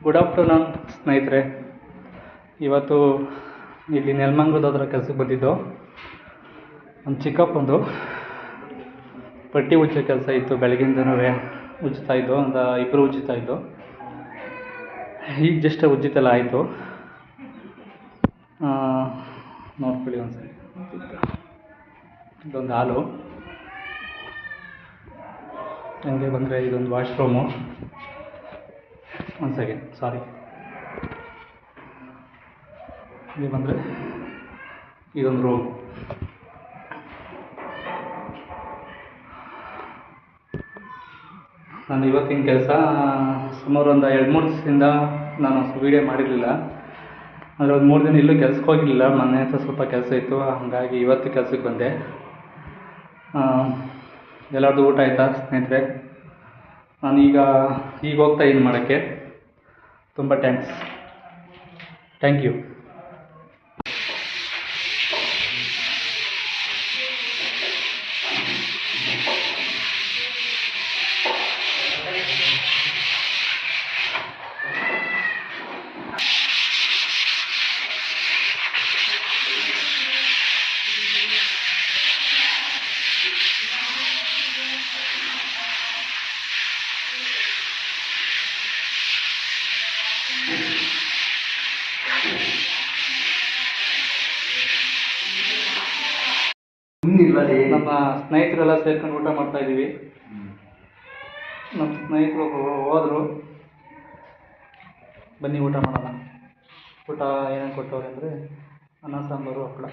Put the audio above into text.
Good afternoon ಸ್ನೇಹಿತರೆ. ಇವತ್ತು ಇಲ್ಲಿ ನೆಲಮಂಗಲದ ಹತ್ರ ಕೆಲಸಕ್ಕೆ ಬಂದಿದ್ದು. ನಮ್ಮ ಚಿಕ್ಕಪ್ಪಂದು ಪಟ್ಟಿ ಉಜ್ಜೋ ಕೆಲಸ ಇತ್ತು. ಬೆಳಗಿಂದನೂ ಉಜ್ತಾ ಇದ್ದು, ಒಂದು ಇಬ್ಬರು ಉಜ್ಜುತ್ತಾ ಇದ್ದು. ಈಗ ಜಸ್ಟ್ ಉಜ್ಜಿತೆಲ್ಲ ಆಯಿತು. ನೋಡ್ಕೊಳ್ಳಿ ಒಂದ್ಸರಿ. ಇದೊಂದು ಹಾಲು. ಹಂಗೆ ಬಂದರೆ ಇದೊಂದು ವಾಶ್ರೂಮು. ಒಂದು ಸೆಕೆಂಡ್, ಸಾರಿ. ಹಂಗೆ ಬಂದರೆ ಇದೊಂದು ರೂಮ್. ನಾನು ಇವತ್ತಿನ ಕೆಲಸ ಸುಮಾರು ಒಂದು 2-3 ದಿವಸದಿಂದ ನಾನು ವೀಡಿಯೋ ಮಾಡಿರಲಿಲ್ಲ. ಅಂದರೆ ಒಂದು 3 ದಿನ ಇಲ್ಲೂ ಕೆಲ್ಸಕ್ಕೆ ಹೋಗಿರಲಿಲ್ಲ. ಮೊನ್ನೆ ಹತ್ರ ಸ್ವಲ್ಪ ಕೆಲಸ ಇತ್ತು, ಹಾಗಾಗಿ ಇವತ್ತು ಕೆಲಸಕ್ಕೆ ಬಂದೆ. ಎಲ್ಲರದ್ದು ಊಟ ಆಯಿತಾ ಸ್ನೇಹಿತರೆ? ನಾನು ಈಗ ಹೋಗ್ತಾ ಇದ್ದೀನಿ ಮಾಡೋಕ್ಕೆ. ತುಂಬ ಥ್ಯಾಂಕ್ ಯು. ನಮ್ಮ ಸ್ನೇಹಿತರೆಲ್ಲ ಸೇರ್ಕೊಂಡು ಊಟ ಮಾಡ್ತಾ ಇದ್ದೀವಿ. ನಮ್ಮ ಸ್ನೇಹಿತರು ಹೋದರು. ಬನ್ನಿ ಊಟ ಮಾಡೋಣ. ಊಟ ಏನೇನು ಕೊಟ್ಟವ್ರೆ ಅಂದರೆ ಅನ್ನ, ಸಾಂಬಾರು, ಹಪ್ಪಳ.